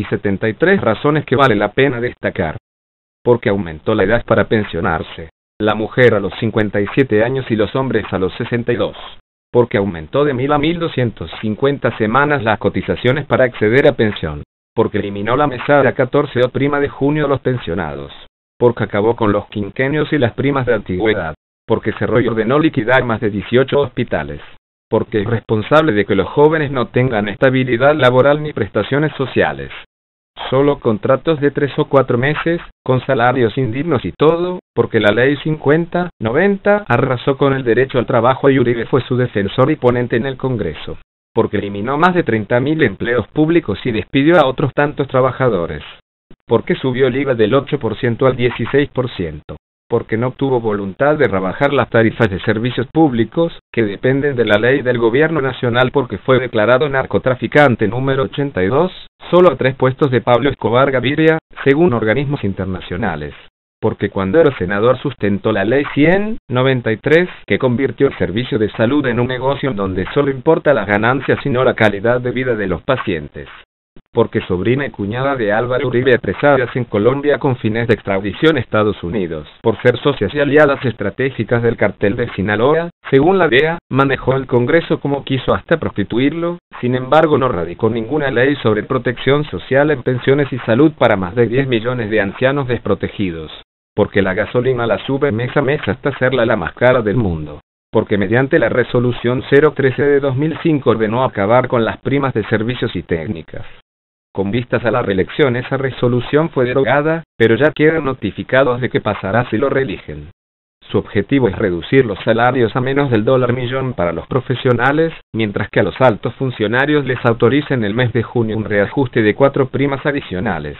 73 razones que vale la pena destacar. Porque aumentó la edad para pensionarse. La mujer a los 57 años y los hombres a los 62. Porque aumentó de 1000 a 1250 semanas las cotizaciones para acceder a pensión. Porque eliminó la mesada 14 o prima de junio a los pensionados. Porque acabó con los quinquenios y las primas de antigüedad. Porque cerró y ordenó liquidar más de 18 hospitales. Porque es responsable de que los jóvenes no tengan estabilidad laboral ni prestaciones sociales. Solo contratos de 3 o 4 meses, con salarios indignos y todo, porque la ley 50-90 arrasó con el derecho al trabajo y Uribe fue su defensor y ponente en el Congreso. Porque eliminó más de 30.000 empleos públicos y despidió a otros tantos trabajadores. Porque subió el IVA del 8% al 16%. Porque no tuvo voluntad de rebajar las tarifas de servicios públicos, que dependen de la ley del gobierno nacional porque fue declarado narcotraficante número 82, solo a 3 puestos de Pablo Escobar Gaviria, según organismos internacionales. Porque cuando era senador sustentó la ley 100-93, que convirtió el servicio de salud en un negocio en donde solo importa las ganancias y no la calidad de vida de los pacientes. Porque sobrina y cuñada de Álvaro Uribe apresadas en Colombia con fines de extradición a Estados Unidos, por ser socias y aliadas estratégicas del cartel de Sinaloa, según la DEA, manejó el Congreso como quiso hasta prostituirlo, sin embargo no radicó ninguna ley sobre protección social en pensiones y salud para más de 10 millones de ancianos desprotegidos. Porque la gasolina la sube mes a mes hasta hacerla la más cara del mundo. Porque mediante la resolución 013 de 2005 ordenó acabar con las primas de servicios y técnicas. Con vistas a la reelección esa resolución fue derogada, pero ya quedan notificados de qué pasará si lo reeligen. Su objetivo es reducir los salarios a menos del $1.000.000 para los profesionales, mientras que a los altos funcionarios les autoriza en el mes de junio un reajuste de 4 primas adicionales.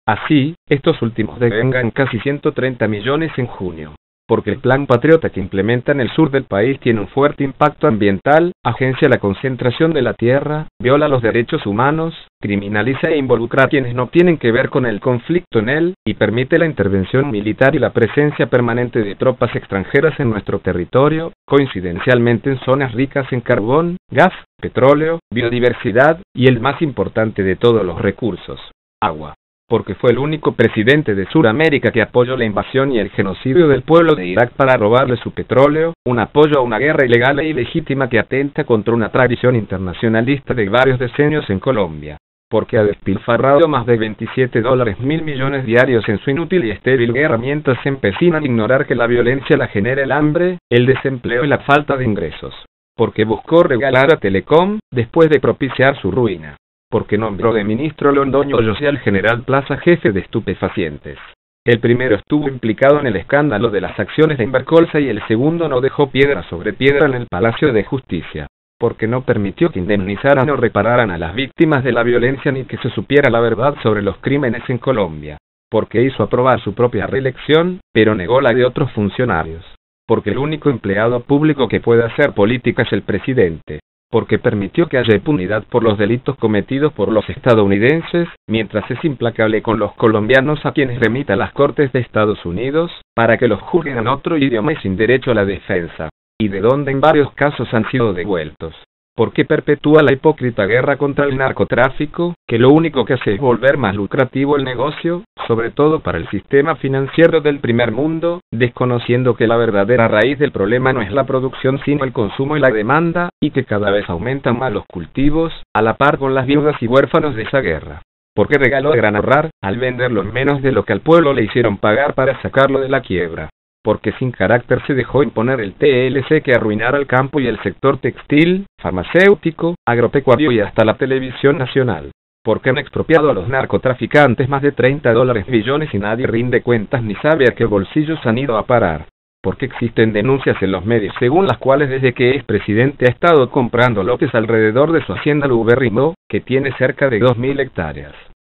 Así, estos últimos devengan casi 130 millones en junio. Porque el Plan Patriota que implementa en el sur del país tiene un fuerte impacto ambiental, agencia la concentración de la tierra, viola los derechos humanos, criminaliza e involucra a quienes no tienen que ver con el conflicto en él, y permite la intervención militar y la presencia permanente de tropas extranjeras en nuestro territorio, coincidencialmente en zonas ricas en carbón, gas, petróleo, biodiversidad, y el más importante de todos los recursos, agua. Porque fue el único presidente de Sudamérica que apoyó la invasión y el genocidio del pueblo de Irak para robarle su petróleo, un apoyo a una guerra ilegal e ilegítima que atenta contra una tradición internacionalista de varios decenios en Colombia. Porque ha despilfarrado más de $27.000 millones diarios en su inútil y estéril guerra mientras se empecina en ignorar que la violencia la genera el hambre, el desempleo y la falta de ingresos. Porque buscó regalar a Telecom, después de propiciar su ruina. Porque nombró de ministro Londoño Hoyos y al general Plaza jefe de estupefacientes. El primero estuvo implicado en el escándalo de las acciones de Invercolsa y el segundo no dejó piedra sobre piedra en el Palacio de Justicia. Porque no permitió que indemnizaran o repararan a las víctimas de la violencia ni que se supiera la verdad sobre los crímenes en Colombia. Porque hizo aprobar su propia reelección, pero negó la de otros funcionarios. Porque el único empleado público que puede hacer política es el presidente. Porque permitió que haya impunidad por los delitos cometidos por los estadounidenses, mientras es implacable con los colombianos a quienes remita a las Cortes de Estados Unidos, para que los juzguen en otro idioma y sin derecho a la defensa, y de donde en varios casos han sido devueltos. Porque perpetúa la hipócrita guerra contra el narcotráfico, que lo único que hace es volver más lucrativo el negocio, sobre todo para el sistema financiero del primer mundo, desconociendo que la verdadera raíz del problema no es la producción sino el consumo y la demanda, y que cada vez aumentan más los cultivos, a la par con las viudas y huérfanos de esa guerra. Porque regaló a gran ahorrar, al venderlo en menos de lo que al pueblo le hicieron pagar para sacarlo de la quiebra. Porque sin carácter se dejó imponer el TLC que arruinara el campo y el sector textil, farmacéutico, agropecuario y hasta la televisión nacional. Porque han expropiado a los narcotraficantes más de $30 billones y nadie rinde cuentas ni sabe a qué bolsillos han ido a parar. Porque existen denuncias en los medios según las cuales desde que es presidente ha estado comprando lotes alrededor de su hacienda Luberrimó, que tiene cerca de 2.000 hectáreas.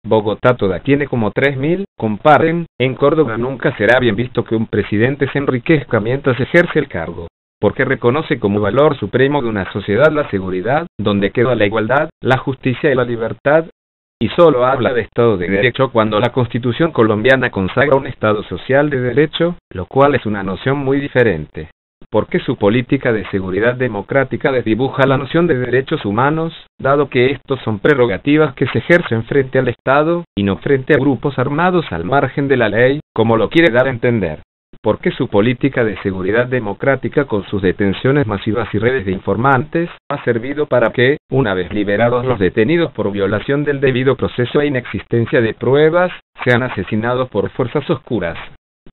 Bogotá toda tiene como 3.000, comparen, en Córdoba nunca será bien visto que un presidente se enriquezca mientras ejerce el cargo, porque reconoce como valor supremo de una sociedad la seguridad, donde queda la igualdad, la justicia y la libertad, y solo habla de Estado de Derecho cuando la Constitución colombiana consagra un Estado social de derecho, lo cual es una noción muy diferente. porque su política de seguridad democrática desdibuja la noción de derechos humanos, dado que estos son prerrogativas que se ejercen frente al Estado, y no frente a grupos armados al margen de la ley, como lo quiere dar a entender. Porque su política de seguridad democrática con sus detenciones masivas y redes de informantes, ha servido para que, una vez liberados los detenidos por violación del debido proceso e inexistencia de pruebas, sean asesinados por fuerzas oscuras.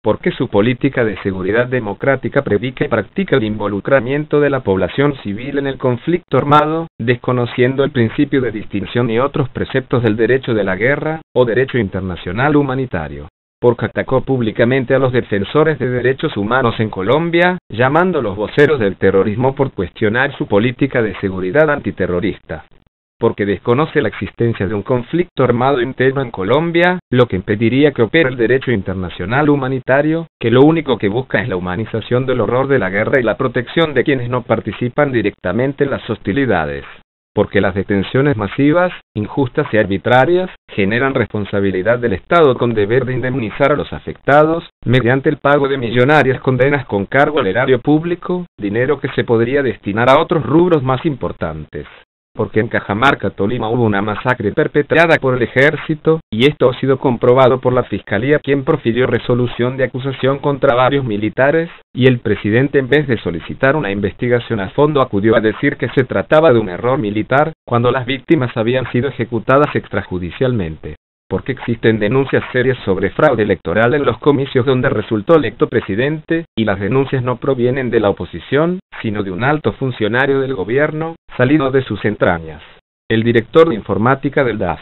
Porque su política de seguridad democrática predica y practica el involucramiento de la población civil en el conflicto armado, desconociendo el principio de distinción y otros preceptos del derecho de la guerra, o derecho internacional humanitario. Porque atacó públicamente a los defensores de derechos humanos en Colombia, llamándolos voceros del terrorismo por cuestionar su política de seguridad antiterrorista. Porque desconoce la existencia de un conflicto armado interno en Colombia, lo que impediría que opere el derecho internacional humanitario, que lo único que busca es la humanización del horror de la guerra y la protección de quienes no participan directamente en las hostilidades. Porque las detenciones masivas, injustas y arbitrarias, generan responsabilidad del Estado con deber de indemnizar a los afectados, mediante el pago de millonarias condenas con cargo al erario público, dinero que se podría destinar a otros rubros más importantes. Porque en Cajamarca, Tolima hubo una masacre perpetrada por el ejército, y esto ha sido comprobado por la Fiscalía, quien profirió resolución de acusación contra varios militares, y el presidente, en vez de solicitar una investigación a fondo, acudió a decir que se trataba de un error militar, cuando las víctimas habían sido ejecutadas extrajudicialmente. Porque existen denuncias serias sobre fraude electoral en los comicios donde resultó electo presidente, y las denuncias no provienen de la oposición, sino de un alto funcionario del gobierno, salido de sus entrañas, el director de informática del DAF.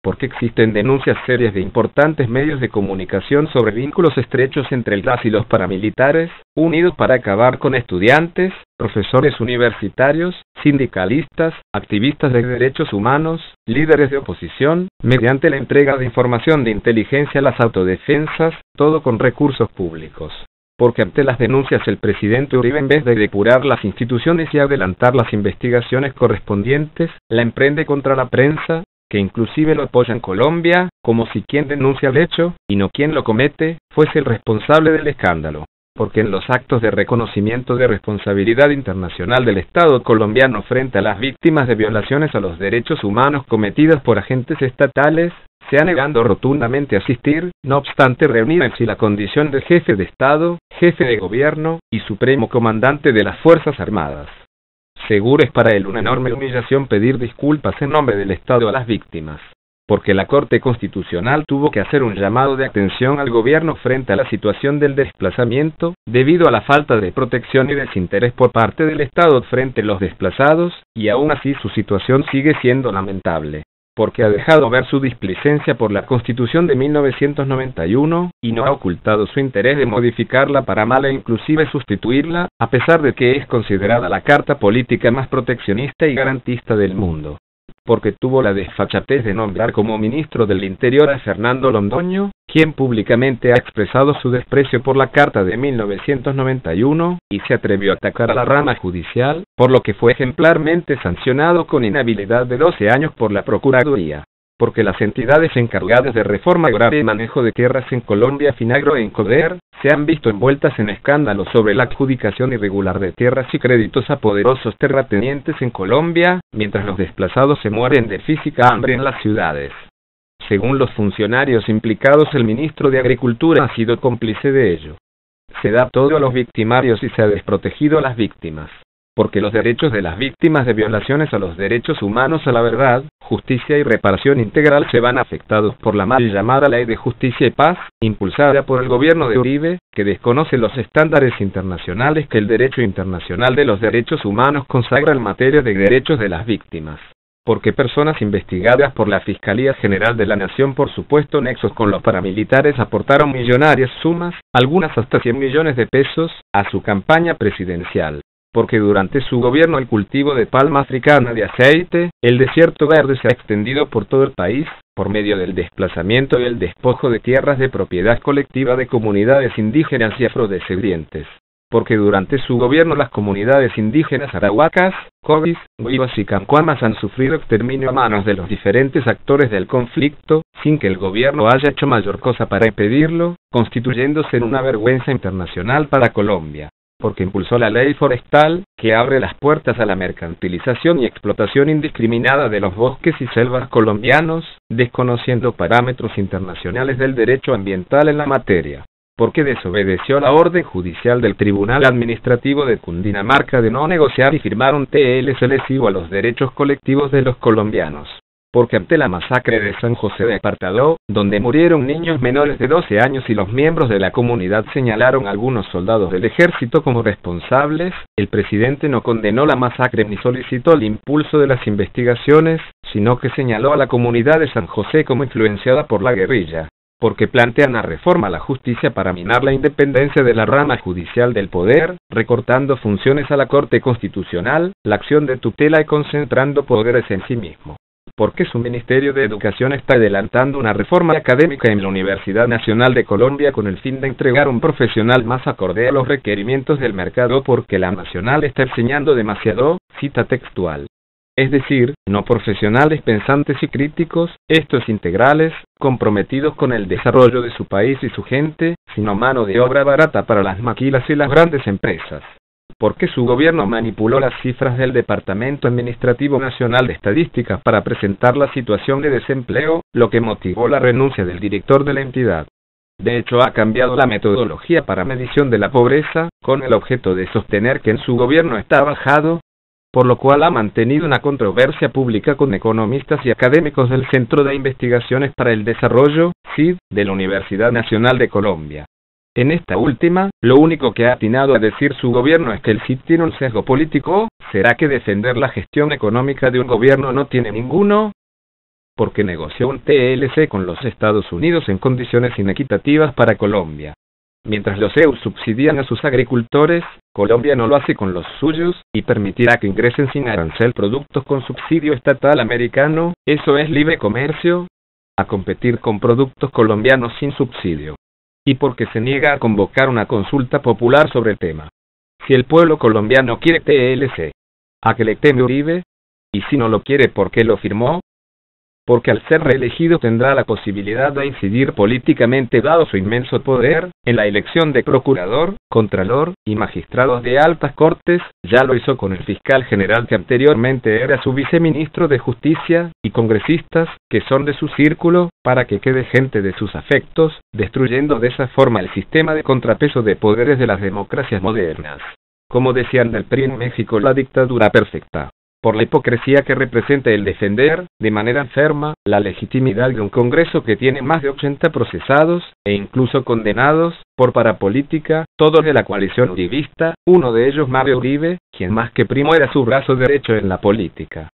Porque existen denuncias serias de importantes medios de comunicación sobre vínculos estrechos entre el DAF y los paramilitares, unidos para acabar con estudiantes, profesores universitarios, sindicalistas, activistas de derechos humanos, líderes de oposición, mediante la entrega de información de inteligencia a las autodefensas, todo con recursos públicos. Porque ante las denuncias el presidente Uribe, en vez de depurar las instituciones y adelantar las investigaciones correspondientes, la emprende contra la prensa, que inclusive lo apoya en Colombia, como si quien denuncia el hecho, y no quien lo comete, fuese el responsable del escándalo. Porque en los actos de reconocimiento de responsabilidad internacional del Estado colombiano frente a las víctimas de violaciones a los derechos humanos cometidas por agentes estatales, se ha negado rotundamente a asistir, no obstante reunir en sí la condición de jefe de Estado, jefe de gobierno, y supremo comandante de las Fuerzas Armadas. Seguro es para él una enorme humillación pedir disculpas en nombre del Estado a las víctimas. Porque la Corte Constitucional tuvo que hacer un llamado de atención al gobierno frente a la situación del desplazamiento, debido a la falta de protección y desinterés por parte del Estado frente a los desplazados, y aún así su situación sigue siendo lamentable. Porque ha dejado ver su displicencia por la Constitución de 1991, y no ha ocultado su interés de modificarla para mal e inclusive sustituirla, a pesar de que es considerada la carta política más proteccionista y garantista del mundo. Porque tuvo la desfachatez de nombrar como ministro del Interior a Fernando Londoño, quien públicamente ha expresado su desprecio por la Carta de 1991, y se atrevió a atacar a la rama judicial, por lo que fue ejemplarmente sancionado con inhabilidad de 12 años por la Procuraduría. Porque las entidades encargadas de reforma agraria y manejo de tierras en Colombia, Finagro e Incoder, se han visto envueltas en escándalos sobre la adjudicación irregular de tierras y créditos a poderosos terratenientes en Colombia, mientras los desplazados se mueren de física hambre en las ciudades. Según los funcionarios implicados, el ministro de Agricultura ha sido cómplice de ello. Se da todo a los victimarios y se ha desprotegido a las víctimas. Porque los derechos de las víctimas de violaciones a los derechos humanos, a la verdad, justicia y reparación integral se van afectados por la mal llamada Ley de Justicia y Paz, impulsada por el gobierno de Uribe, que desconoce los estándares internacionales que el derecho internacional de los derechos humanos consagra en materia de derechos de las víctimas. Porque personas investigadas por la Fiscalía General de la Nación por supuesto nexos con los paramilitares aportaron millonarias sumas, algunas hasta 100 millones de pesos, a su campaña presidencial. Porque durante su gobierno el cultivo de palma africana de aceite, el desierto verde se ha extendido por todo el país, por medio del desplazamiento y el despojo de tierras de propiedad colectiva de comunidades indígenas y afrodescendientes. Porque durante su gobierno las comunidades indígenas arahuacas, cobis, huivos y cancuamas han sufrido exterminio a manos de los diferentes actores del conflicto, sin que el gobierno haya hecho mayor cosa para impedirlo, constituyéndose en una vergüenza internacional para Colombia. porque impulsó la ley forestal, que abre las puertas a la mercantilización y explotación indiscriminada de los bosques y selvas colombianos, desconociendo parámetros internacionales del derecho ambiental en la materia, porque desobedeció la orden judicial del Tribunal Administrativo de Cundinamarca de no negociar y firmar un TLC lesivo a los derechos colectivos de los colombianos, porque ante la masacre de San José de Apartadó, donde murieron niños menores de 12 años y los miembros de la comunidad señalaron a algunos soldados del ejército como responsables, el presidente no condenó la masacre ni solicitó el impulso de las investigaciones, sino que señaló a la comunidad de San José como influenciada por la guerrilla, porque plantea una reforma a la justicia para minar la independencia de la rama judicial del poder, recortando funciones a la Corte Constitucional, la acción de tutela y concentrando poderes en sí mismo, porque su Ministerio de Educación está adelantando una reforma académica en la Universidad Nacional de Colombia con el fin de entregar un profesional más acorde a los requerimientos del mercado, porque la Nacional está enseñando demasiado, cita textual. Es decir, no profesionales pensantes y críticos, estos integrales, comprometidos con el desarrollo de su país y su gente, sino mano de obra barata para las maquilas y las grandes empresas. Porque su gobierno manipuló las cifras del Departamento Administrativo Nacional de Estadísticas para presentar la situación de desempleo, lo que motivó la renuncia del director de la entidad. De hecho, ha cambiado la metodología para medición de la pobreza, con el objeto de sostener que en su gobierno está bajado, por lo cual ha mantenido una controversia pública con economistas y académicos del Centro de Investigaciones para el Desarrollo, CID, de la Universidad Nacional de Colombia. En esta última, lo único que ha atinado a decir su gobierno es que el CID tiene un sesgo político. ¿Será que defender la gestión económica de un gobierno no tiene ninguno? Porque negoció un TLC con los Estados Unidos en condiciones inequitativas para Colombia. Mientras los EU subsidian a sus agricultores, Colombia no lo hace con los suyos, y permitirá que ingresen sin arancel productos con subsidio estatal americano. ¿Eso es libre comercio? A competir con productos colombianos sin subsidio. Y porque se niega a convocar una consulta popular sobre el tema. Si el pueblo colombiano quiere TLC, ¿a qué le teme Uribe? Y si no lo quiere, ¿por qué lo firmó? Porque al ser reelegido tendrá la posibilidad de incidir políticamente, dado su inmenso poder, en la elección de procurador, contralor y magistrados de altas cortes. Ya lo hizo con el fiscal general que anteriormente era su viceministro de Justicia, y congresistas, que son de su círculo, para que quede gente de sus afectos, destruyendo de esa forma el sistema de contrapeso de poderes de las democracias modernas. Como decían del PRI en México, la dictadura perfecta. Por la hipocresía que representa el defender, de manera enferma, la legitimidad de un Congreso que tiene más de 80 procesados, e incluso condenados, por parapolítica, todos de la coalición uribista, uno de ellos Mario Uribe, quien más que primo era su brazo derecho en la política.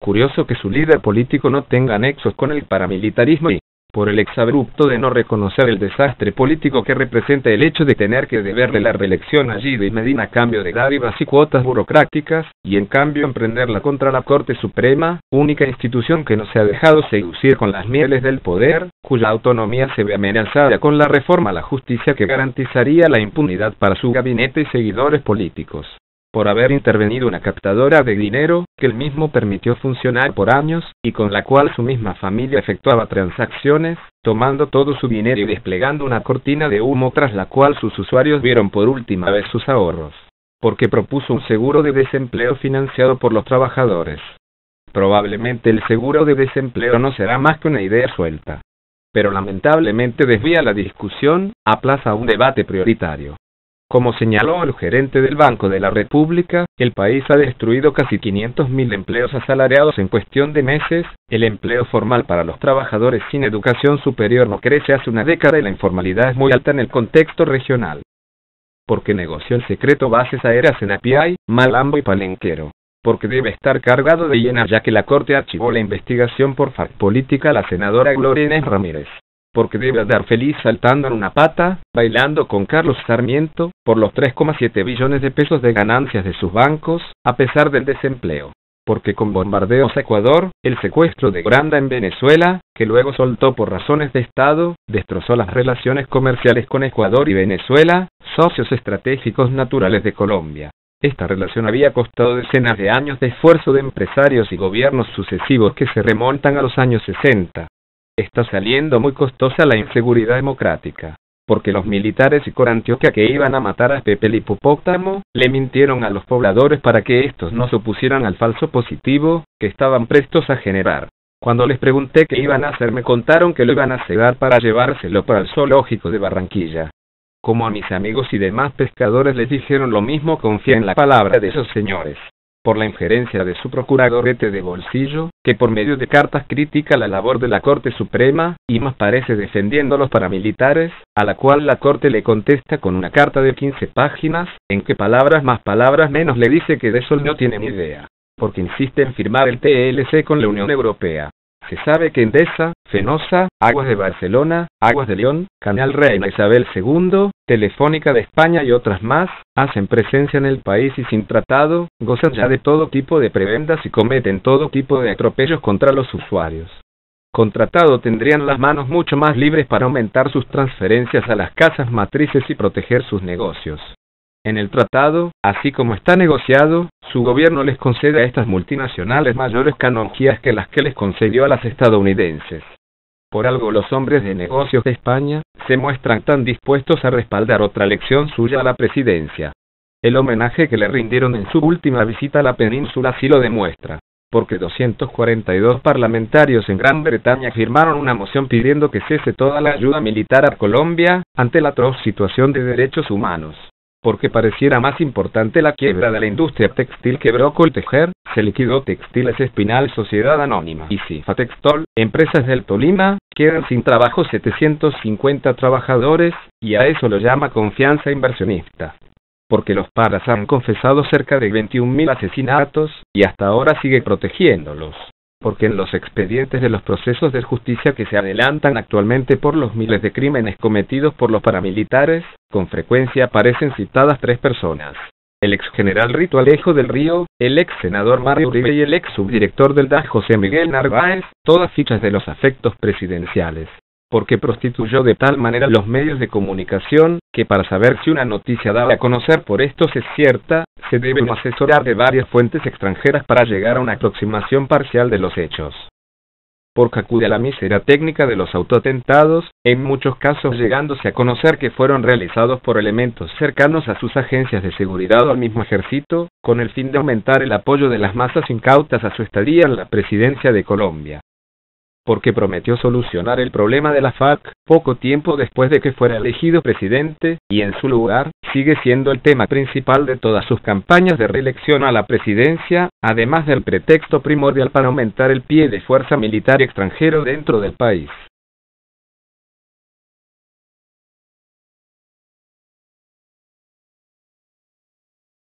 Curioso que su líder político no tenga nexos con el paramilitarismo y, por el exabrupto de no reconocer el desastre político que representa el hecho de tener que deberle la reelección a Guido y Medina a cambio de dádivas y cuotas burocráticas, y en cambio emprenderla contra la Corte Suprema, única institución que no se ha dejado seducir con las mieles del poder, cuya autonomía se ve amenazada con la reforma a la justicia que garantizaría la impunidad para su gabinete y seguidores políticos, por haber intervenido una captadora de dinero, que él mismo permitió funcionar por años, y con la cual su misma familia efectuaba transacciones, tomando todo su dinero y desplegando una cortina de humo tras la cual sus usuarios vieron por última vez sus ahorros. Porque propuso un seguro de desempleo financiado por los trabajadores. Probablemente el seguro de desempleo no será más que una idea suelta. Pero lamentablemente desvía la discusión, aplaza un debate prioritario. Como señaló el gerente del Banco de la República, el país ha destruido casi 500.000 empleos asalariados en cuestión de meses. El empleo formal para los trabajadores sin educación superior no crece hace una década y la informalidad es muy alta en el contexto regional. Porque negoció el secreto bases aéreas en Apiay, Malambo y Palenquero. Porque debe estar cargado de llenas ya que la Corte archivó la investigación por falta política a la senadora Gloria Inés Ramírez. Porque debe andar feliz saltando en una pata, bailando con Carlos Sarmiento, por los 3,7 billones de pesos de ganancias de sus bancos, a pesar del desempleo. Porque con bombardeos a Ecuador, el secuestro de Granda en Venezuela, que luego soltó por razones de Estado, destrozó las relaciones comerciales con Ecuador y Venezuela, socios estratégicos naturales de Colombia. Esta relación había costado decenas de años de esfuerzo de empresarios y gobiernos sucesivos que se remontan a los años 60. Está saliendo muy costosa la inseguridad democrática. porque los militares y Corantioquia que iban a matar a Pepe el hipopótamo, le mintieron a los pobladores para que estos no se opusieran al falso positivo, que estaban prestos a generar. Cuando les pregunté qué iban a hacer me contaron que lo iban a cegar para llevárselo para el zoológico de Barranquilla. Como a mis amigos y demás pescadores les dijeron lo mismo, confía en la palabra de esos señores. Por la injerencia de su procuradorete de bolsillo, que por medio de cartas critica la labor de la Corte Suprema, y más parece defendiendo a los paramilitares, a la cual la Corte le contesta con una carta de 15 páginas, en que palabras más palabras menos le dice que de eso no tiene ni idea, porque insiste en firmar el TLC con la Unión Europea. Se sabe que Endesa, Fenosa, Aguas de Barcelona, Aguas de León, Canal Reina Isabel II, Telefónica de España y otras más, hacen presencia en el país y sin tratado, gozan ya de todo tipo de prebendas y cometen todo tipo de atropellos contra los usuarios. Con tratado tendrían las manos mucho más libres para aumentar sus transferencias a las casas matrices y proteger sus negocios. En el tratado, así como está negociado, su gobierno les concede a estas multinacionales mayores canonjías que las que les concedió a las estadounidenses. Por algo los hombres de negocios de España se muestran tan dispuestos a respaldar otra elección suya a la presidencia. El homenaje que le rindieron en su última visita a la península sí lo demuestra, porque 242 parlamentarios en Gran Bretaña firmaron una moción pidiendo que cese toda la ayuda militar a Colombia, ante la atroz situación de derechos humanos. Porque pareciera más importante la quiebra de la industria textil que Coltejer, se liquidó Textiles Espinal Sociedad Anónima y Cifatextol, empresas del Tolima, quedan sin trabajo 750 trabajadores, y a eso lo llama confianza inversionista. Porque los paras han confesado cerca de 21.000 asesinatos, y hasta ahora sigue protegiéndolos. Porque en los expedientes de los procesos de justicia que se adelantan actualmente por los miles de crímenes cometidos por los paramilitares, con frecuencia aparecen citadas 3 personas. El ex general Rito Alejo del Río, el ex senador Mario Uribe y el ex subdirector del DAS José Miguel Narváez, todas fichas de los afectos presidenciales. Porque prostituyó de tal manera los medios de comunicación, que para saber si una noticia dada a conocer por estos es cierta, se debe asesorar de varias fuentes extranjeras para llegar a una aproximación parcial de los hechos. Porque acude a la mísera técnica de los autoatentados, en muchos casos llegándose a conocer que fueron realizados por elementos cercanos a sus agencias de seguridad o al mismo ejército, con el fin de aumentar el apoyo de las masas incautas a su estadía en la presidencia de Colombia. Porque prometió solucionar el problema de la FARC, poco tiempo después de que fuera elegido presidente, y en su lugar, sigue siendo el tema principal de todas sus campañas de reelección a la presidencia, además del pretexto primordial para aumentar el pie de fuerza militar extranjero dentro del país.